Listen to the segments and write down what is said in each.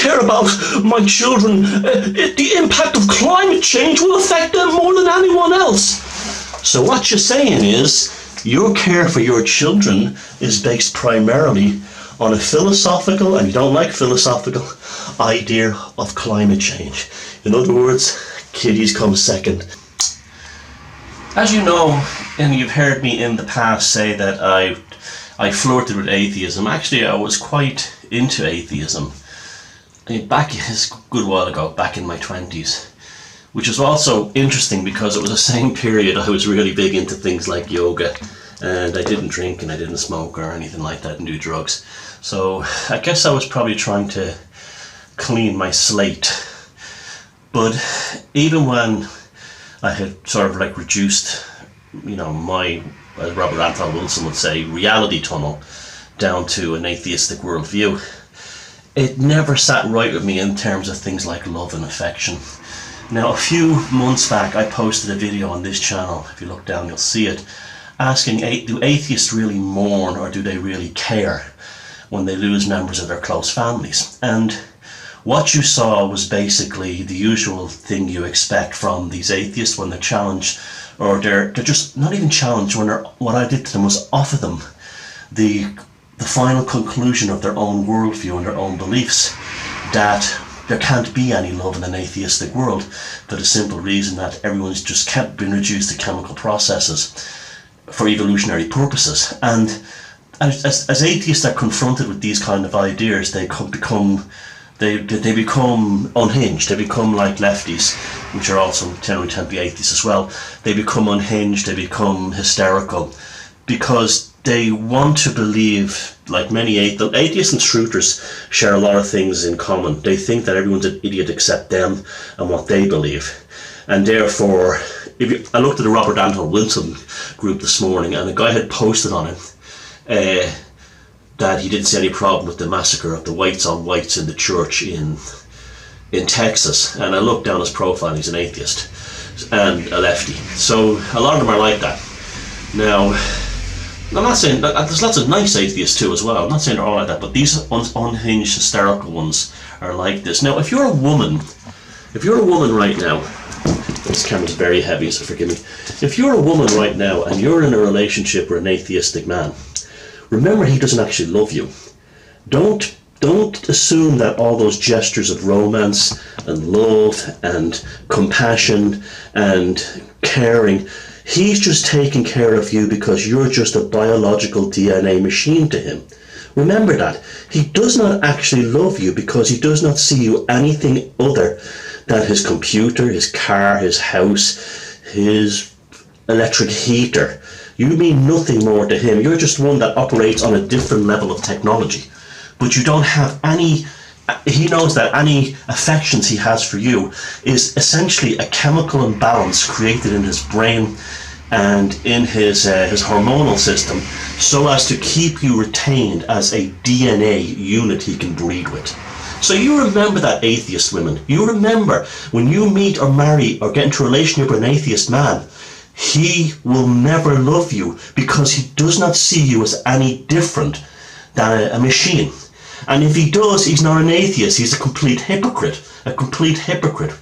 care about my children. The impact of climate change will affect them more than anyone else. So what you're saying is, your care for your children is based primarily on a philosophical, and you don't like philosophical, idea of climate change. In other words, kiddies come second. As you know, and you've heard me in the past say that I flirted with atheism. Actually, I was quite into atheism. Back a good while ago, back in my 20s. Which was also interesting because it was the same period I was really big into things like yoga. And I didn't drink and I didn't smoke or anything like that and do drugs. So I guess I was probably trying to clean my slate. But even when I had sort of like reduced, my, as Robert Anton Wilson would say, reality tunnel down to an atheistic worldview, it never sat right with me in terms of things like love and affection. Now, a few months back, I posted a video on this channel. If you look down, you'll see it, asking, do atheists really mourn or do they really care when they lose members of their close families? And what you saw was basically the usual thing you expect from these atheists when they're challenged, or they're just not even challenged, when what I did to them was offer them the final conclusion of their own worldview and their own beliefs, that there can't be any love in an atheistic world for the simple reason that everyone's just been reduced to chemical processes for evolutionary purposes. And as atheists are confronted with these kind of ideas, they become unhinged. They become like lefties, which are also generally tend to be atheists as well. They become unhinged, they become hysterical, because they want to believe, like many atheists and truthers share a lot of things in common. They think that everyone's an idiot except them and what they believe. And therefore, I looked at the Robert Anton Wilson group this morning, and a guy had posted on it that he didn't see any problem with the massacre of the whites on whites in the church in Texas. And I looked down his profile, and he's an atheist and a lefty. So a lot of them are like that. Now, I'm not saying that there's lots of nice atheists too as well. I'm not saying they're all like that, but these unhinged, hysterical ones are like this. Now, if you're a woman right now, this camera's very heavy, so forgive me. If you're a woman right now and you're in a relationship with an atheistic man, remember, he doesn't actually love you. Don't assume that all those gestures of romance and love and compassion and caring, he's just taking care of you because you're just a biological DNA machine to him. Remember that. He does not actually love you because he does not see you anything other than his computer, his car, his house, his electric heater. You mean nothing more to him. You're just one that operates on a different level of technology. But you don't have any... He knows that any affections he has for you is essentially a chemical imbalance created in his brain and in his hormonal system, so as to keep you retained as a DNA unit he can breed with. So you remember that, atheist women. You remember, when you meet or marry or get into a relationship with an atheist man, he will never love you because he does not see you as any different than a machine. And if he does, he's not an atheist, he's a complete hypocrite. A complete hypocrite.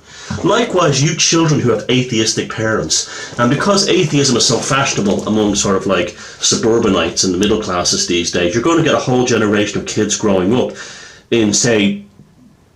Likewise, you children who have atheistic parents, and because atheism is so fashionable among sort of like suburbanites and the middle classes these days, you're going to get a whole generation of kids growing up in, say,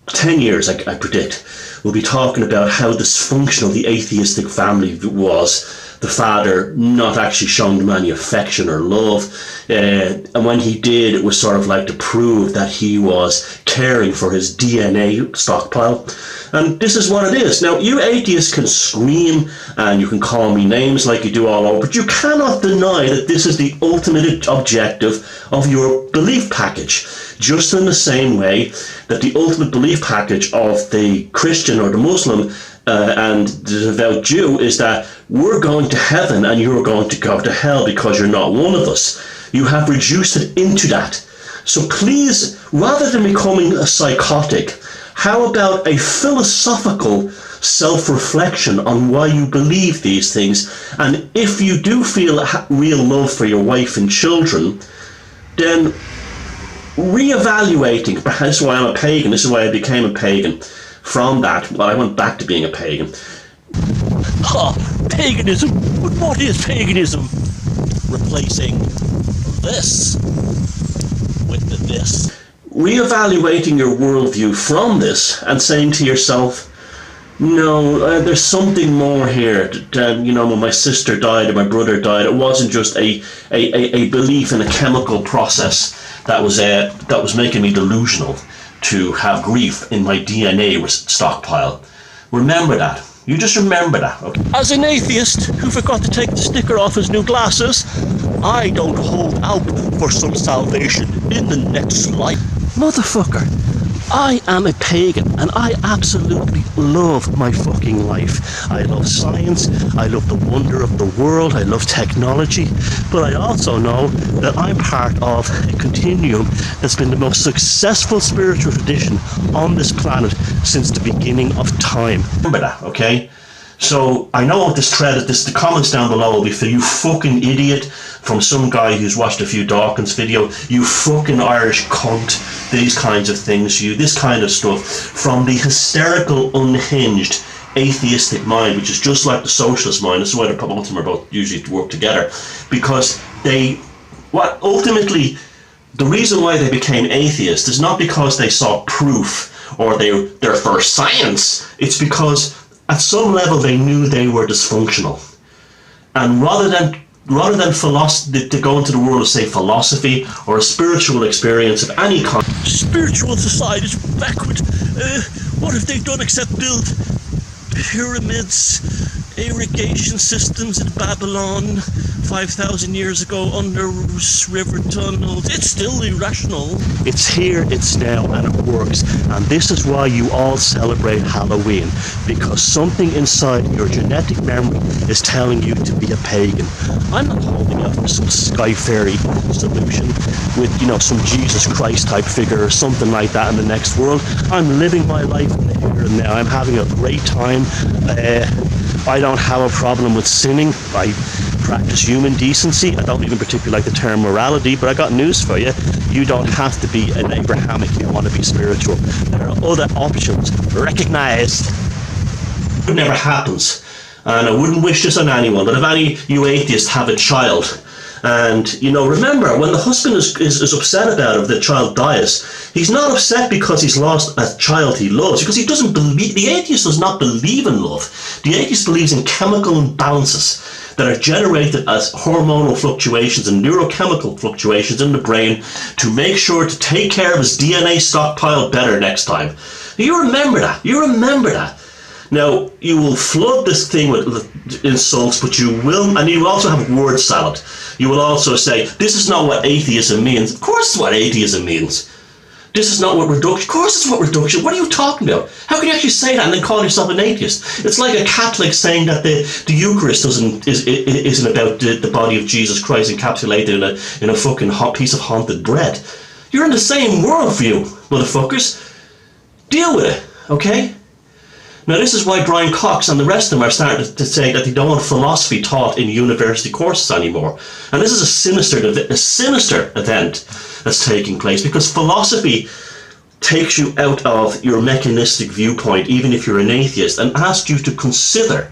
10 years, I predict, will be talking about how dysfunctional the atheistic family was. The father not actually showing them any affection or love, and when he did, it was sort of like to prove that he was caring for his DNA stockpile. And this is what it is. Now, you atheists can scream and you can call me names like you do all over, but you cannot deny that this is the ultimate objective of your belief package. Just in the same way that the ultimate belief package of the Christian or the Muslim and the devout Jew is that we're going to heaven and you're going to go to hell because you're not one of us. You have reduced it into that. So please, rather than becoming a psychotic, how about a philosophical self-reflection on why you believe these things? And if you do feel real love for your wife and children, then Reevaluating, this is why I'm a pagan, this is why I became a pagan. From that, well, I went back to being a pagan. Paganism? But what is paganism? Replacing this with this. Reevaluating your worldview from this and saying to yourself, no, there's something more here. When my sister died or my brother died, it wasn't just a belief in a chemical process that was making me delusional to have grief in my DNA stockpile. Remember that. You just remember that. Okay? As an atheist who forgot to take the sticker off his new glasses, I don't hold out for some salvation in the next life. Motherfucker, I am a pagan and I absolutely love my fucking life. I love science, I love the wonder of the world, I love technology, but I also know that I'm part of a continuum that's been the most successful spiritual tradition on this planet since the beginning of time. Remember that, okay? So I know this thread, the comments down below will be for you fucking idiot from some guy who's watched a few Dawkins video, you fucking Irish cunt, these kinds of things, this kind of stuff, from the hysterical, unhinged, atheistic mind, which is just like the socialist mind. This is why both of them are both usually work together, because ultimately, the reason why they became atheists is not because they saw proof or they're for science. It's because at some level they knew they were dysfunctional, and rather than philosophy, to go into the world of, say, philosophy or a spiritual experience of any kind. Spiritual societies backward. What have they done except build pyramids, irrigation systems in Babylon 5,000 years ago under river tunnels? It's still irrational. It's here, it's now, and it works. And this is why you all celebrate Halloween, because something inside your genetic memory is telling you to be a pagan. I'm not holding out for some sky fairy solution with, some Jesus Christ type figure or something like that in the next world. I'm living my life in the here and now. I'm having a great time. I don't have a problem with sinning. I practice human decency. I don't even particularly like the term morality, but I got news for you. You don't have to be an Abrahamic if you want to be spiritual. There are other options. Recognize. It never happens. And I wouldn't wish this on anyone, but if any you atheists have a child, and remember, when the husband is upset about it, if the child dies, he's not upset because he's lost a child he loves, because he doesn't believe. The atheist does not believe in love. The atheist believes in chemical imbalances that are generated as hormonal fluctuations and neurochemical fluctuations in the brain to make sure to take care of his DNA stockpile better next time. You remember that. You remember that. Now, you will flood this thing with insults, but you will, and you will also have word salad. You will also say, this is not what atheism means. Of course it's what atheism means. This is not what reduction, of course it's what reduction. What are you talking about? How can you actually say that and then call yourself an atheist? It's like a Catholic saying that the Eucharist isn't about the body of Jesus Christ encapsulated in a fucking hot piece of haunted bread. You're in the same worldview, motherfuckers. Deal with it, okay? Now, this is why Brian Cox and the rest of them are starting to say that they don't want philosophy taught in university courses anymore. And this is a sinister event that's taking place, because philosophy takes you out of your mechanistic viewpoint, even if you're an atheist, and asks you to consider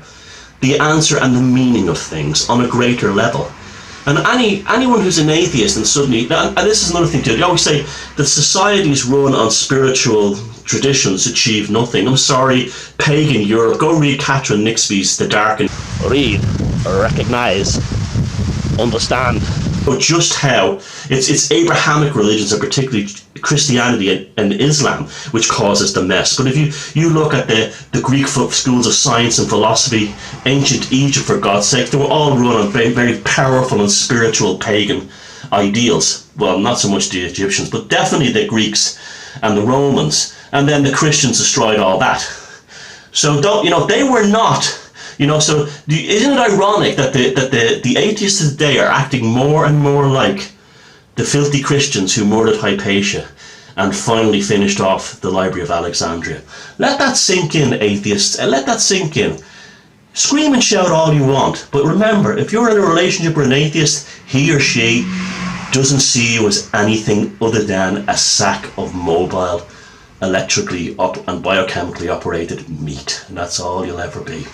the answer and the meaning of things on a greater level. And anyone who's an atheist and suddenly, and this is another thing too, they always say that societies run on spiritual traditions achieve nothing. I'm sorry, pagan Europe, go read Catherine Nixby's The Dark and read, recognize, understand. But just how it's Abrahamic religions, and particularly Christianity and Islam, which causes the mess. But if you look at the Greek schools of science and philosophy, ancient Egypt, for God's sake, they were all run on very, very powerful and spiritual pagan ideals. Well, not so much the Egyptians, but definitely the Greeks and the Romans. And then the Christians destroyed all that. So they were not. So isn't it ironic that the atheists today are acting more and more like the filthy Christians who murdered Hypatia and finally finished off the Library of Alexandria? Let that sink in, atheists, and let that sink in. Scream and shout all you want, but remember, if you're in a relationship with an atheist, he or she doesn't see you as anything other than a sack of mobile, electrically and biochemically operated meat, and that's all you'll ever be.